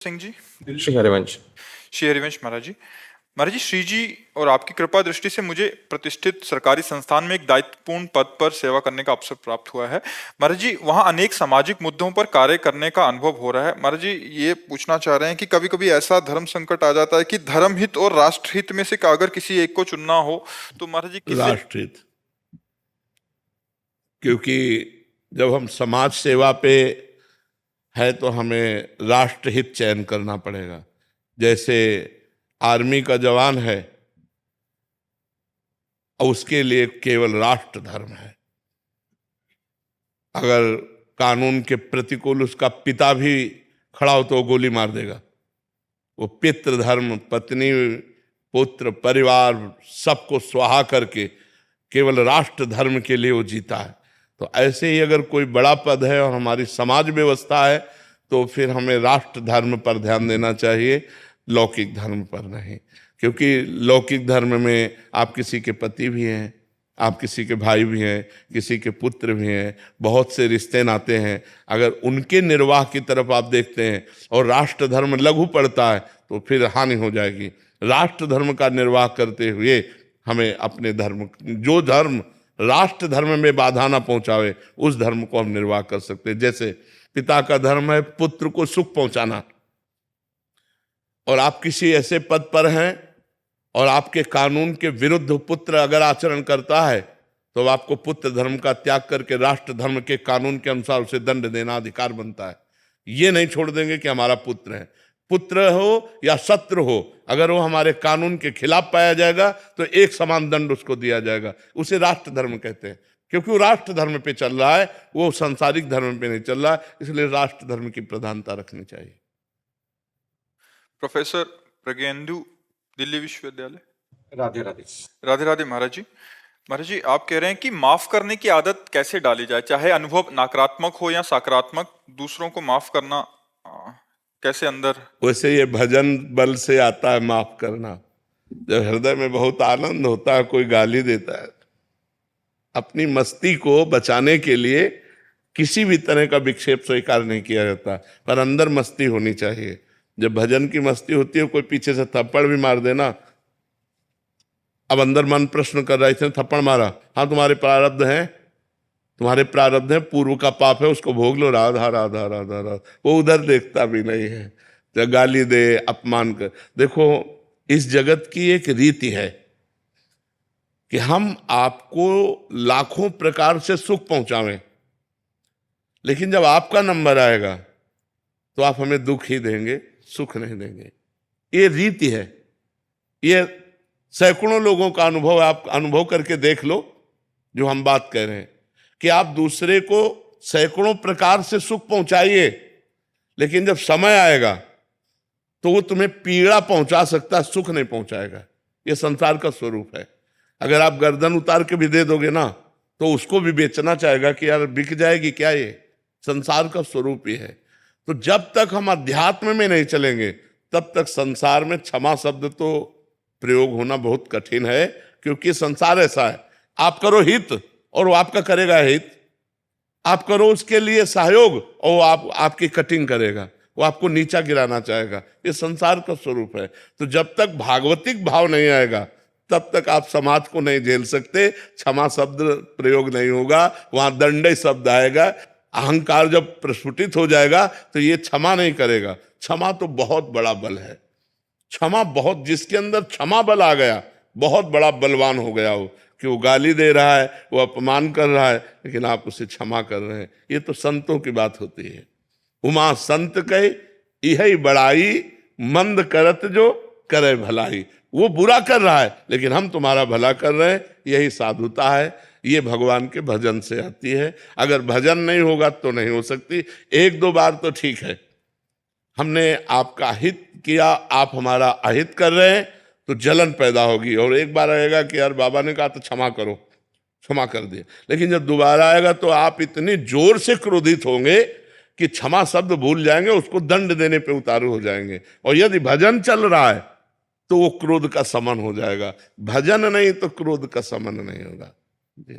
सिंह जी। श्री हरिवंश। श्री हरिवंश महाराज जी श्री जी और आपकी कृपा दृष्टि से मुझे प्रतिष्ठित सरकारी संस्थान में एक दायित्वपूर्ण पद पर सेवा करने का अवसर प्राप्त हुआ है। महाराज जी वहाँ अनेक सामाजिक मुद्दों पर कार्य करने का अनुभव हो रहा है। महाराज जी ये पूछना चाह रहे हैं कि कभी कभी ऐसा धर्म संकट आ जाता है कि धर्म हित और राष्ट्र हित में से अगर किसी एक को चुनना हो तो महाराज जी किसे? राष्ट्रहित। क्योंकि जब हम समाज सेवा पे है तो हमें राष्ट्रहित चयन करना पड़ेगा। जैसे आर्मी का जवान है और उसके लिए केवल राष्ट्र धर्म है। अगर कानून के प्रतिकूल उसका पिता भी खड़ा हो तो वो गोली मार देगा। वो पितृ धर्म, पत्नी, पुत्र, परिवार सबको स्वाहा करके केवल राष्ट्र धर्म के लिए वो जीता है। तो ऐसे ही अगर कोई बड़ा पद है और हमारी समाज व्यवस्था है तो फिर हमें राष्ट्र धर्म पर ध्यान देना चाहिए, लौकिक धर्म पर नहीं। क्योंकि लौकिक धर्म में आप किसी के पति भी हैं, आप किसी के भाई भी हैं, किसी के पुत्र भी हैं, बहुत से रिश्ते नाते हैं। अगर उनके निर्वाह की तरफ आप देखते हैं और राष्ट्र धर्म लघु पड़ता है तो फिर हानि हो जाएगी। राष्ट्र धर्म का निर्वाह करते हुए हमें अपने धर्म, जो धर्म राष्ट्र धर्म में बाधा ना पहुंचावे उस धर्म को हम निर्वाह कर सकते हैं। जैसे पिता का धर्म है पुत्र को सुख पहुंचाना, और आप किसी ऐसे पद पर हैं और आपके कानून के विरुद्ध पुत्र अगर आचरण करता है तो आपको पुत्र धर्म का त्याग करके राष्ट्र धर्म के कानून के अनुसार उसे दंड देना अधिकार बनता है। ये नहीं छोड़ देंगे कि हमारा पुत्र है, पुत्र हो या शत्रु हो, अगर वो हमारे कानून के खिलाफ पाया जाएगा तो एक समान दंड उसको दिया जाएगा। उसे राष्ट्र धर्म कहते हैं, क्योंकि वो राष्ट्र धर्म पे चल रहा है, वो सांसारिक धर्म पे नहीं चल रहा है। इसलिए राष्ट्र धर्म की प्रधानता रखनी चाहिए। प्रोफेसर प्रज्ञेंदु, दिल्ली विश्वविद्यालय। राधे राधे। राधे राधे महाराज जी आप कह रहे हैं कि माफ करने की आदत कैसे डाली जाए, चाहे अनुभव नकारात्मक हो या सकारात्मक, दूसरों को माफ करना कैसे अंदर? वैसे ये भजन बल से आता है माफ करना। जब हृदय में बहुत आनंद होता है, कोई गाली देता है, अपनी मस्ती को बचाने के लिए किसी भी तरह का विक्षेप स्वीकार नहीं किया जाता, पर अंदर मस्ती होनी चाहिए। जब भजन की मस्ती होती है, कोई पीछे से थप्पड़ भी मार देना, अब अंदर मन प्रश्न कर रहा है, इसने थप्पड़ मारा, हाँ तुम्हारे प्रारब्ध हैं, तुम्हारे प्रारब्ध है, पूर्व का पाप है, उसको भोग लो, राधा राधा राधा राधा। वो उधर देखता भी नहीं है, जब गाली दे, अपमान कर। देखो इस जगत की एक रीति है कि हम आपको लाखों प्रकार से सुख पहुंचावें, लेकिन जब आपका नंबर आएगा तो आप हमें दुख ही देंगे, सुख नहीं देंगे। ये रीति है। ये सैकड़ों लोगों का अनुभव, आप अनुभव करके देख लो जो हम बात कह रहे हैं, कि आप दूसरे को सैकड़ों प्रकार से सुख पहुंचाइए, लेकिन जब समय आएगा तो वो तुम्हें पीड़ा पहुंचा सकता है, सुख नहीं पहुंचाएगा। ये संसार का स्वरूप है। अगर आप गर्दन उतार के भी दे दोगे ना तो उसको भी बेचना चाहेगा कि यार बिक जाएगी क्या। ये संसार का स्वरूप ही है। तो जब तक हम अध्यात्म में नहीं चलेंगे तब तक संसार में क्षमा शब्द तो प्रयोग होना बहुत कठिन है, क्योंकि संसार ऐसा है, आप करो हित और वो आपका करेगा हित, आप करो उसके लिए सहयोग और वो आपकी कटिंग करेगा, वो आपको नीचा गिराना चाहेगा। ये संसार का स्वरूप है। तो जब तक भागवतिक भाव नहीं आएगा तब तक आप समाज को नहीं झेल सकते। क्षमा शब्द प्रयोग नहीं होगा, वहां दंडय शब्द आएगा। अहंकार जब प्रस्फुटित हो जाएगा तो ये क्षमा नहीं करेगा। क्षमा तो बहुत बड़ा बल है। क्षमा बहुत, जिसके अंदर क्षमा बल आ गया बहुत बड़ा बलवान हो गया हो, कि वो गाली दे रहा है, वो अपमान कर रहा है, लेकिन आप उसे क्षमा कर रहे हैं। ये तो संतों की बात होती है। उमा संत कहे यही बड़ाई, मंद करत जो करे भलाई। वो बुरा कर रहा है लेकिन हम तुम्हारा भला कर रहे हैं, यही साधुता है। ये भगवान के भजन से आती है। अगर भजन नहीं होगा तो नहीं हो सकती। एक दो बार तो ठीक है, हमने आपका हित किया, आप हमारा अहित कर रहे हैं तो जलन पैदा होगी, और एक बार आएगा कि यार बाबा ने कहा तो क्षमा करो, क्षमा कर दिया। लेकिन जब दोबारा आएगा तो आप इतनी जोर से क्रोधित होंगे कि क्षमा शब्द भूल जाएंगे, उसको दंड देने पे उतारू हो जाएंगे। और यदि भजन चल रहा है तो वो क्रोध का समन हो जाएगा। भजन नहीं तो क्रोध का समन नहीं होगा। जी।